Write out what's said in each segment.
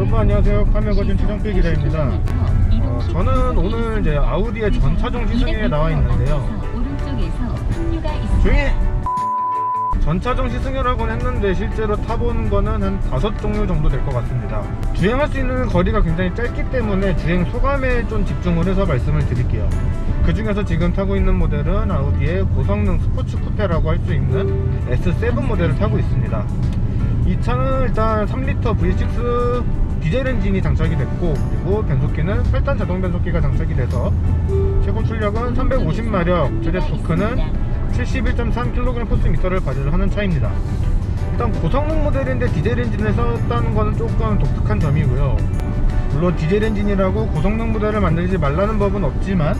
여러분 안녕하세요. 카메거진 최정필 기자입니다. 저는 오늘 이제 아우디의 전차종 시승에 나와 있는데요. 조용히 해! 전차종 시승이라고는 했는데 실제로 타보는 거는 한 5종류 정도 될 것 같습니다. 주행할 수 있는 거리가 굉장히 짧기 때문에 주행 소감에 좀 집중을 해서 말씀을 드릴게요. 그 중에서 지금 타고 있는 모델은 아우디의 고성능 스포츠 쿠페라고 할 수 있는 S7 모델을 타고 있습니다. 이 차는 일단 3L V6 디젤 엔진이 장착이 됐고, 그리고 변속기는 8단 자동 변속기가 장착이 돼서 최고 출력은 350마력, 최대 토크는 71.3kgm/M를 발휘하는 차입니다. 일단 고성능 모델인데 디젤 엔진을 썼다는 것은 조금 독특한 점이고요. 물론 디젤 엔진이라고 고성능 모델을 만들지 말라는 법은 없지만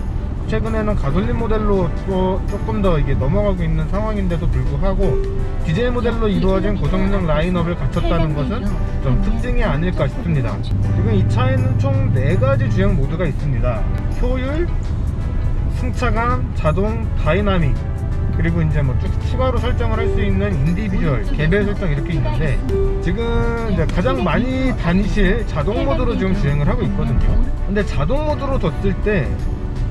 최근에는 가솔린 모델로 또 조금 더 이게 넘어가고 있는 상황인데도 불구하고 디젤 모델로 이루어진 고성능 라인업을 갖췄다는 것은 좀 특징이 아닐까 싶습니다. 지금 이 차에는 총 4가지 주행 모드가 있습니다. 효율, 승차감, 자동, 다이나믹, 그리고 이제 뭐 쭉 추가로 설정을 할 수 있는 인디비주얼, 개별 설정 이렇게 있는데, 지금 이제 가장 많이 다니실 자동 모드로 지금 주행을 하고 있거든요. 근데 자동 모드로 뒀을 때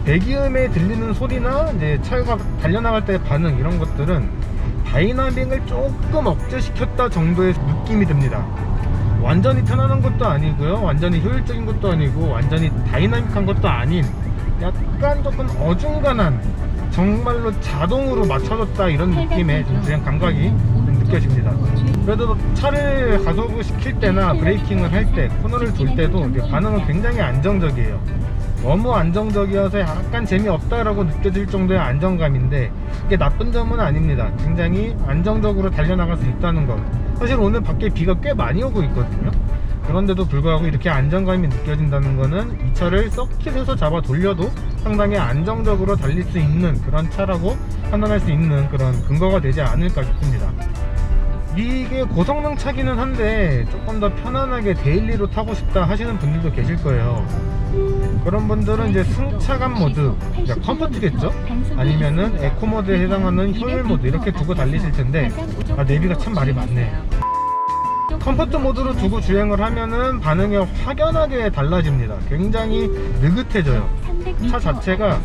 배기음에 들리는 소리나 이제 차가 달려나갈 때의 반응, 이런 것들은 다이나믹을 조금 억제시켰다 정도의 느낌이 듭니다. 완전히 편안한 것도 아니고요, 완전히 효율적인 것도 아니고, 완전히 다이나믹한 것도 아닌 약간 조금 어중간한, 정말로 자동으로 맞춰졌다 이런 느낌의 좀 주행 감각이 좀 느껴집니다. 그래도 차를 가속을 시킬 때나 브레이킹을 할 때, 코너를 돌 때도 반응은 굉장히 안정적이에요. 너무 안정적이어서 약간 재미없다라고 느껴질 정도의 안정감인데, 이게 나쁜 점은 아닙니다. 굉장히 안정적으로 달려나갈 수 있다는 것. 사실 오늘 밖에 비가 꽤 많이 오고 있거든요. 그런데도 불구하고 이렇게 안정감이 느껴진다는 거는 이 차를 서킷에서 잡아 돌려도 상당히 안정적으로 달릴 수 있는 그런 차라고 판단할 수 있는 그런 근거가 되지 않을까 싶습니다. 이게 고성능 차기는 한데 조금 더 편안하게 데일리로 타고 싶다 하시는 분들도 계실 거예요. 그런 분들은 이제 승차감 모드, 컴포트겠죠? 아니면은 에코 모드에 해당하는 효율 모드, 이렇게 두고 달리실 텐데, 내비가 참 말이 많네. 컴포트 모드로 두고 주행을 하면은 반응이 확연하게 달라집니다. 굉장히 느긋해져요. 차 자체가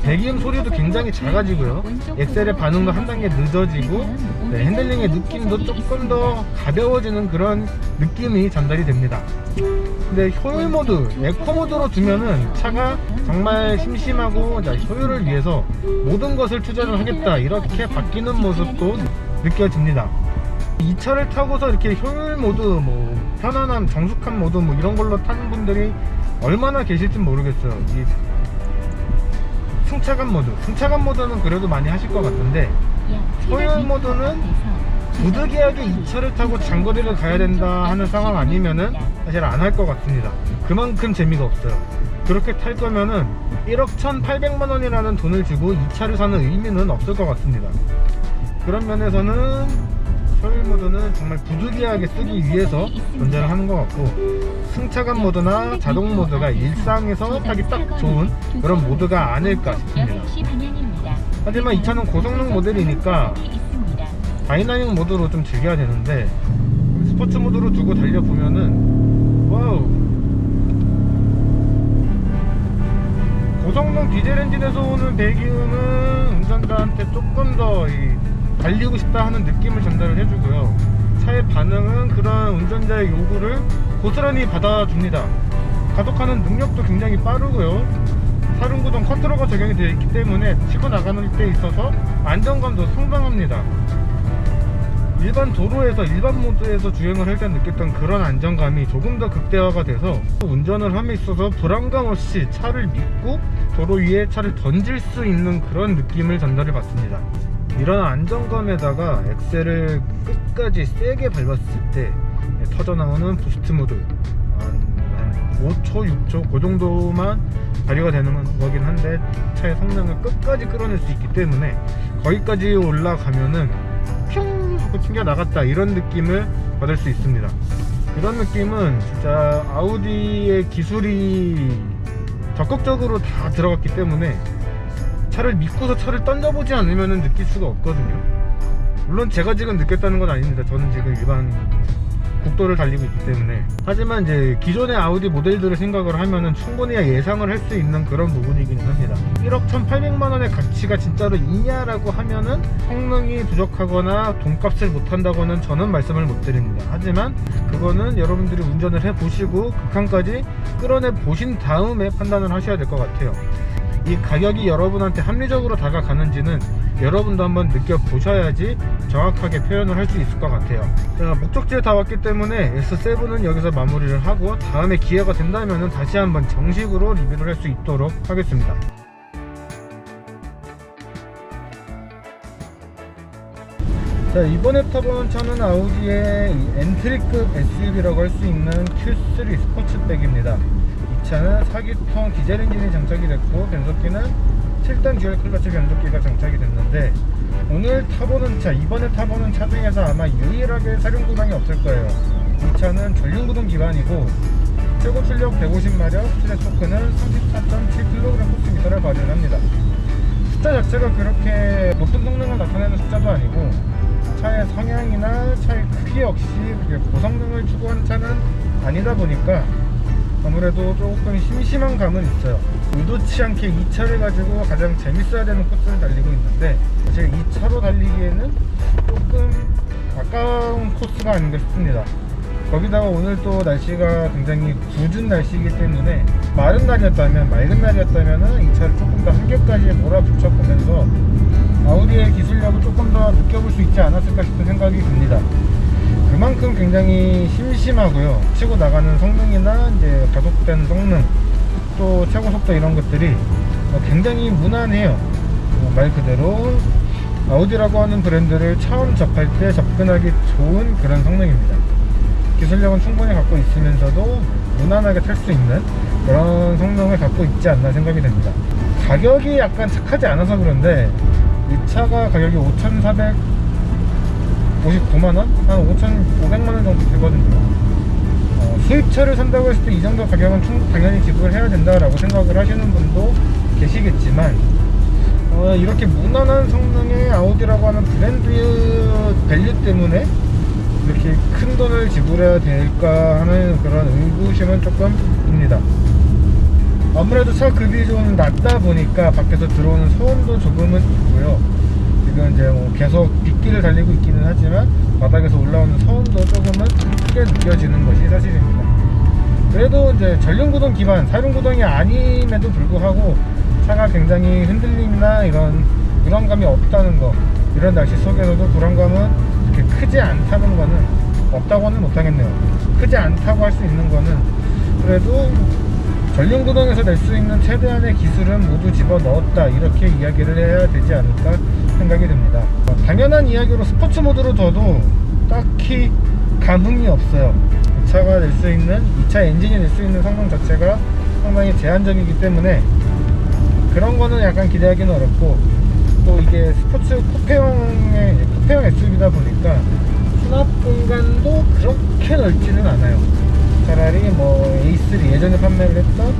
배기음 소리도 굉장히 작아지고요, 엑셀의 반응도 한 단계 늦어지고, 핸들링의 느낌도 조금 더 가벼워지는 그런 느낌이 전달이 됩니다. 근데 효율 모드, 에코 모드로 두면은 차가 정말 심심하고 효율을 위해서 모든 것을 투자를 하겠다 이렇게 바뀌는 모습도 느껴집니다. 이 차를 타고서 이렇게 효율 모드, 뭐 편안함, 정숙한 모드, 뭐 이런 걸로 타는 분들이 얼마나 계실지 모르겠어요. 이 승차감 모드는 그래도 많이 하실 것 같은데, 효율 모드는 부득이하게 이 차를 타고 장거리를 가야 된다 하는 상황 아니면은 사실 안 할 것 같습니다. 그만큼 재미가 없어요. 그렇게 탈 거면은 1억 1,800만 원이라는 돈을 주고 이 차를 사는 의미는 없을 것 같습니다. 그런 면에서는 효율 모드는 정말 부득이하게 쓰기 위해서 존재를 하는 것 같고, 승차감 모드나 자동 모드가 일상에서 타기 딱 좋은 그런 모드가 아닐까 싶습니다. 하지만 이 차는 고성능 모델이니까 다이나믹 모드로 좀 즐겨야 되는데, 스포츠 모드로 두고 달려보면은 와우, 고성능 디젤 엔진에서 오는 배기음은 운전자한테 조금 더 달리고 싶다 하는 느낌을 전달을 해주고요, 차의 반응은 그런 운전자의 요구를 고스란히 받아줍니다. 가속하는 능력도 굉장히 빠르고요, 사륜구동 컨트롤가 적용이 되어 있기 때문에 치고 나가는 데 있어서 안정감도 상당합니다. 일반 도로에서, 일반 모드에서 주행을 할 때 느꼈던 그런 안정감이 조금 더 극대화가 돼서 운전을 함에 있어서 불안감 없이 차를 믿고 도로 위에 차를 던질 수 있는 그런 느낌을 전달해 받습니다. 이런 안정감에다가 엑셀을 끝까지 세게 밟았을 때 터져나오는 부스트 모드, 한 5초, 6초 그 정도만 발휘가 되는 거긴 한데, 차의 성능을 끝까지 끌어낼 수 있기 때문에 거기까지 올라가면은 뿅 하고 튕겨 나갔다 이런 느낌을 받을 수 있습니다. 이런 느낌은 진짜 아우디의 기술이 적극적으로 다 들어갔기 때문에 차를 믿고서 차를 던져보지 않으면 느낄 수가 없거든요. 물론 제가 지금 느꼈다는 건 아닙니다. 저는 지금 일반 국도를 달리고 있기 때문에. 하지만 이제 기존의 아우디 모델들을 생각을 하면은 충분히 예상을 할 수 있는 그런 부분이기는 합니다. 1억 1,800만원의 가치가 진짜로 있냐라고 하면은 성능이 부족하거나 돈값을 못한다고는 저는 말씀을 못 드립니다. 하지만 그거는 여러분들이 운전을 해보시고 극한까지 끌어내 보신 다음에 판단을 하셔야 될 것 같아요. 이 가격이 여러분한테 합리적으로 다가가는지는 여러분도 한번 느껴보셔야지 정확하게 표현을 할 수 있을 것 같아요. 자, 목적지에 다 왔기 때문에 S7은 여기서 마무리를 하고 다음에 기회가 된다면 다시 한번 정식으로 리뷰를 할 수 있도록 하겠습니다. 자, 이번에 타본 차는 아우디의 엔트리급 SUV라고 할 수 있는 Q3 스포츠백입니다. 이 차는 4기통 디젤 엔진이 장착이 됐고 변속기는 7단 듀얼 클러치 변속기가 장착이 됐는데, 오늘 타보는 차, 이번에 타보는 차 중에서 아마 유일하게 사륜구동이 없을 거예요. 이 차는 전륜구동 기반이고 최고 출력 150마력, 최대 토크는 34.7kgm/를 발휘합니다. 숫자 자체가 그렇게 높은 성능을 나타내는 숫자도 아니고 차의 성향이나 차의 크기 역시 고성능을 추구하는 차는 아니다 보니까 아무래도 조금 심심한 감은 있어요. 의도치 않게 이 차를 가지고 가장 재밌어야 되는 코스를 달리고 있는데 사실 이 차로 달리기에는 조금 아까운 코스가 아닌가 싶습니다. 거기다가 오늘 또 날씨가 굉장히 궂은 날씨이기 때문에 마른 날이었다면, 맑은 날이었다면 이 차를 조금 더 한결까지 몰아붙여보면서 아우디의 기술력을 조금 더 느껴볼 수 있지 않았을까 싶은 생각이 듭니다. 그만큼 굉장히 심심하고요. 치고 나가는 성능이나 이제 가속된 성능, 또 최고 속도 이런 것들이 굉장히 무난해요. 말 그대로 아우디라고 하는 브랜드를 처음 접할 때 접근하기 좋은 그런 성능입니다. 기술력은 충분히 갖고 있으면서도 무난하게 탈 수 있는 그런 성능을 갖고 있지 않나 생각이 됩니다. 가격이 약간 착하지 않아서 그런데 이 차가 가격이 5,459만원? 한 5,500만원 정도 되거든요. 수입차를 산다고 했을 때 이 정도 가격은 당연히 지불을 해야 된다라고 생각을 하시는 분도 계시겠지만 이렇게 무난한 성능의 아우디라고 하는 브랜드 밸류 때문에 이렇게 큰 돈을 지불해야 될까 하는 그런 의구심은 조금 듭니다. 아무래도 차 급이 좀 낮다 보니까 밖에서 들어오는 소음도 조금은 있고요. 지금 이제 계속 빗길을 달리고 있기는 하지만 바닥에서 올라오는 소음도 조금은 크게 느껴지는 것이 사실입니다. 그래도 이제 전륜구동 기반, 사륜구동이 아님에도 불구하고 차가 굉장히 흔들림이나 이런 불안감이 없다는 거, 이런 날씨 속에서도 불안감은 이렇게 크지 않다는 거는, 없다고는 못하겠네요. 크지 않다고 할 수 있는 거는 그래도 전륜구동에서 낼 수 있는 최대한의 기술은 모두 집어넣었다, 이렇게 이야기를 해야 되지 않을까 생각이 듭니다. 당연한 이야기로 스포츠 모드로 둬도 딱히 감흥이 없어요. 이 차가 낼 수 있는, 이 차 엔진이 낼 수 있는 성능 자체가 상당히 제한적이기 때문에 그런 거는 약간 기대하기는 어렵고, 또 이게 스포츠 쿠페형 SUV다 보니까 수납 공간도 그렇게 넓지는 않아요. 차라리 A3, 예전에 판매를 했던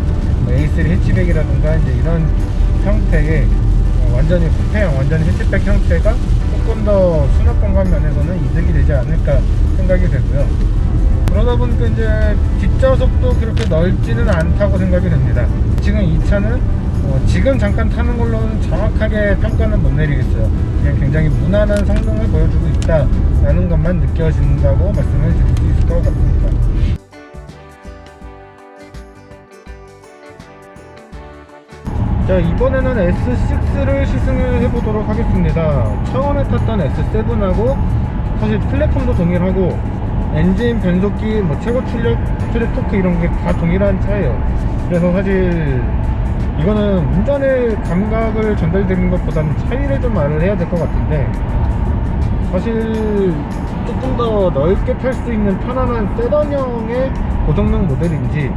A3 해치백이라든가 이제 이런 형태의 완전히 쿠페형, 완전히 해치백 형태가 조금 더 수납 공간 면에서는 이득이 되지 않을까 생각이 되고요. 그러다 보니까 이제 뒷좌석도 그렇게 넓지는 않다고 생각이 됩니다. 지금 이 차는 지금 잠깐 타는 걸로는 정확하게 평가는 못 내리겠어요. 그냥 굉장히 무난한 성능을 보여주고 있다라는 것만 느껴진다고 말씀을 드릴 수 있을 것 같습니다. 자, 이번에는 S6를 시승을 해보도록 하겠습니다. 처음에 탔던 S7하고 사실 플랫폼도 동일하고 엔진, 변속기, 최고 출력, 최대 토크 이런 게 다 동일한 차예요. 그래서 사실 이거는 운전의 감각을 전달드리는 것보다는 차이를 좀 말을 해야 될 것 같은데, 사실 조금 더 넓게 탈 수 있는 편안한 세단형의 고성능 모델인지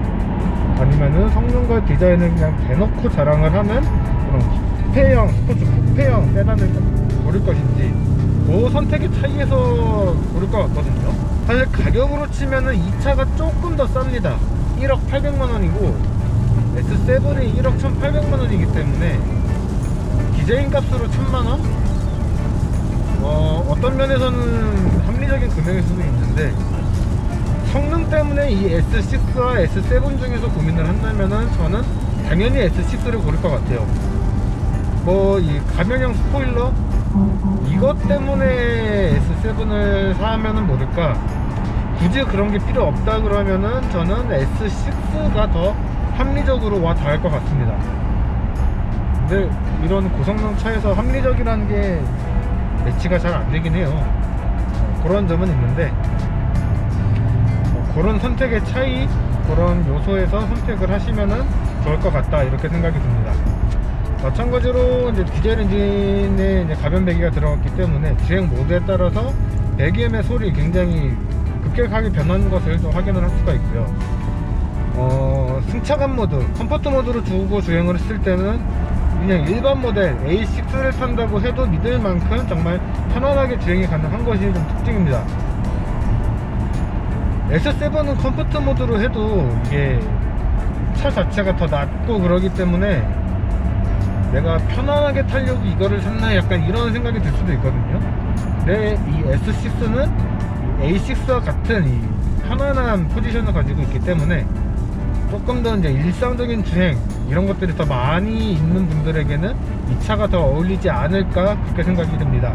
아니면은 성능과 디자인을 그냥 대놓고 자랑을 하는 그런 쿠페형, 스포츠 쿠페형 세단을 고를 것인지 그 선택의 차이에서 고를 것 같거든요. 사실 가격으로 치면은 이 차가 조금 더 쌉니다. 1억 800만원이고 S7이 1억 1800만원이기 때문에 디자인 값으로 1000만원? 어떤 면에서는 합리적인 금액일 수도 있는데 성능 때문에 이 S6와 S7 중에서 고민을 한다면은 저는 당연히 S6를 고를 것 같아요. 뭐 이 가변형 스포일러 이것 때문에 S7을 사면은 모를까, 굳이 그런 게 필요 없다 그러면은 저는 S6가 더 합리적으로 와 닿을 것 같습니다. 근데 이런 고성능 차에서 합리적이라는 게 매치가 잘 안 되긴 해요. 그런 점은 있는데, 그런 선택의 차이, 그런 요소에서 선택을 하시면은 좋을 것 같다, 이렇게 생각이 듭니다. 마찬가지로 이제 디젤 엔진에 이제 가변 배기가 들어갔기 때문에 주행 모드에 따라서 배기음의 소리 굉장히 급격하게 변하는 것을 좀 확인을 할 수가 있고요. 승차감 모드, 컴포트 모드로 두고 주행을 했을 때는 그냥 일반 모델 A6를 탄다고 해도 믿을 만큼 정말 편안하게 주행이 가능한 것이 좀 특징입니다. S7은 컴포트 모드로 해도 이게 차 자체가 더 낮고 그러기 때문에 내가 편안하게 타려고 이거를 샀나, 약간 이런 생각이 들 수도 있거든요. 근데 이 S6는 A6와 같은 이 편안한 포지션을 가지고 있기 때문에 조금 더 이제 일상적인 주행 이런 것들이 더 많이 있는 분들에게는 이 차가 더 어울리지 않을까, 그렇게 생각이 듭니다.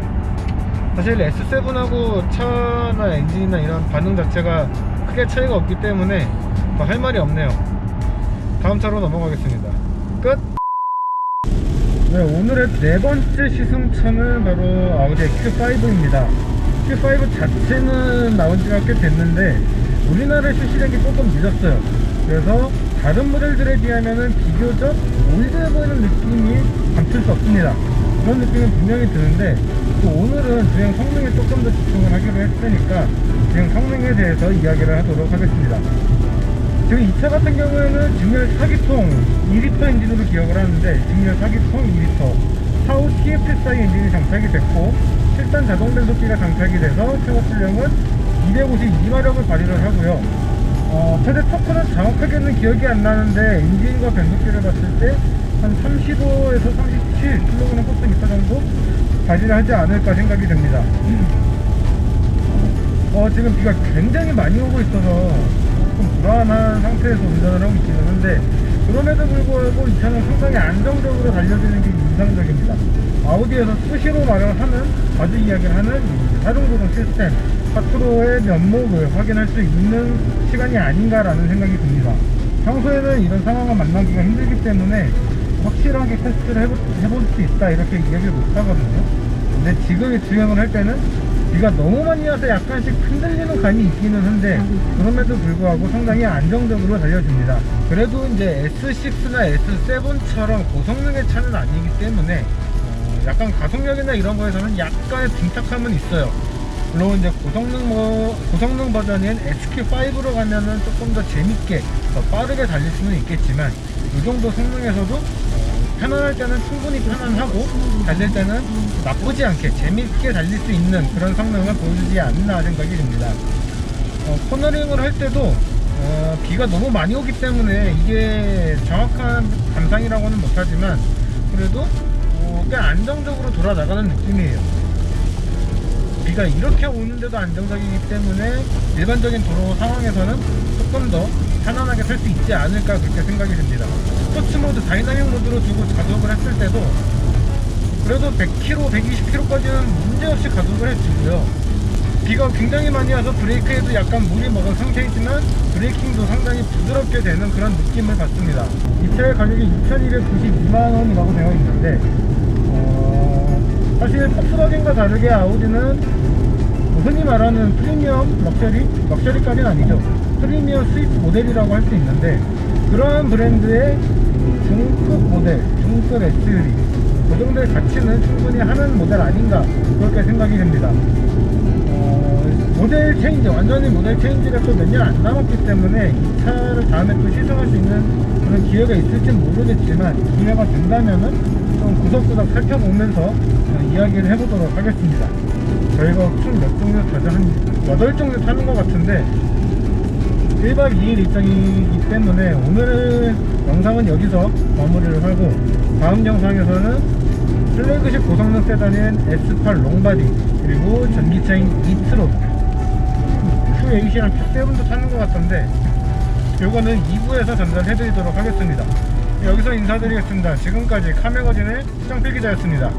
사실 S7하고 차나 엔진이나 이런 반응 자체가 크게 차이가 없기 때문에 더 할 말이 없네요. 다음 차로 넘어가겠습니다. 끝! 네, 오늘의 네 번째 시승차는 바로 아우디 Q5입니다. Q5 자체는 나온 지가 꽤 됐는데 우리나라에 출시된 게 조금 늦었어요. 그래서 다른 모델들에 비하면은 비교적 올드해 보이는 느낌이 감출 수 없습니다. 그런 느낌은 분명히 드는데, 또 오늘은 주행 성능에 조금 더 집중을 하기로 했으니까 주행 성능에 대해서 이야기를 하도록 하겠습니다. 지금 이 차 같은 경우에는 직렬 4기통 2리터 엔진으로 기억을 하는데, 직렬 4기통 2리터 45 TFSI 엔진이 장착이 됐고 7단 자동 변속기가 장착이 돼서 최고 출력은 252마력을 발휘를 하고요. 최대 토크는 정확하게는 기억이 안 나는데 엔진과 변속기를 봤을 때 한 35에서 37kg/m 정도 발휘를 하지 않을까 생각이 됩니다. 지금 비가 굉장히 많이 오고 있어서 조금 불안한 상태에서 운전을 하고 있기는 한데, 그럼에도 불구하고 이 차는 상당히 안정적으로 달려지는 게 인상적입니다. 아우디에서 수시로 말을 하는, 자주 이야기를 하는 자동조정 시스템 파트로의 면목을 확인할 수 있는 시간이 아닌가라는 생각이 듭니다. 평소에는 이런 상황을 만나기가 힘들기 때문에 확실하게 테스트를 해볼 수 있다, 이렇게 이야기를 못하거든요. 근데 지금의 주행을 할 때는 비가 너무 많이 와서 약간씩 흔들리는 감이 있기는 한데, 그럼에도 불구하고 상당히 안정적으로 달려줍니다. 그래도 이제 S6나 S7처럼 고성능의 차는 아니기 때문에 약간 가속력이나 이런 거에서는 약간의 둔탁함은 있어요. 물론 이제 고성능 버전인 SQ5로 가면은 조금 더 재밌게, 더 빠르게 달릴 수는 있겠지만, 이 정도 성능에서도 편안할 때는 충분히 편안하고 달릴 때는 나쁘지 않게 재밌게 달릴 수 있는 그런 성능을 보여주지 않나 생각이 듭니다. 코너링을 할 때도 비가 너무 많이 오기 때문에 이게 정확한 감상이라고는 못하지만 그래도 꽤 안정적으로 돌아나가는 느낌이에요. 비가 이렇게 오는데도 안정적이기 때문에 일반적인 도로 상황에서는 조금 더 편안하게 탈 수 있지 않을까, 그렇게 생각이 듭니다. 스포츠 모드, 다이나믹 모드로 두고 가속을 했을 때도 그래도 100km, 120km까지는 문제없이 가속을 해주고요. 비가 굉장히 많이 와서 브레이크에도 약간 물이 먹은 상태이지만 브레이킹도 상당히 부드럽게 되는 그런 느낌을 받습니다. 이 차의 가격이 2292만원이라고 되어 있는데, 사실 폭스바겐과 다르게 아우디는 흔히 말하는 프리미엄 럭셔리까지는 아니죠. 프리미엄 수입 모델이라고 할 수 있는데, 그러한 브랜드의 중급 모델, 중급 SUV, 그 정도의 가치는 충분히 하는 모델 아닌가, 그렇게 생각이 됩니다. 모델 체인지, 완전히 모델 체인지가 또 몇 년 안 남았기 때문에 이 차를 다음에 또 시승할 수 있는 그런 기회가 있을지는 모르겠지만, 기회가 된다면은 좀 구석구석 살펴보면서 이야기를 해보도록 하겠습니다. 저희가 총 몇 종류 타죠? 한 8종류 타는 것 같은데 1박 2일 일정이기 때문에 오늘 영상은 여기서 마무리를 하고, 다음 영상에서는 플래그십 고성능 세단인 S8 롱바디, 그리고 전기차인 e-트롯 Q8이랑 Q7도 타는 것 같던데 요거는 2부에서 전달해 드리도록 하겠습니다. 여기서 인사드리겠습니다. 지금까지 카메거진의 수정필 기자였습니다.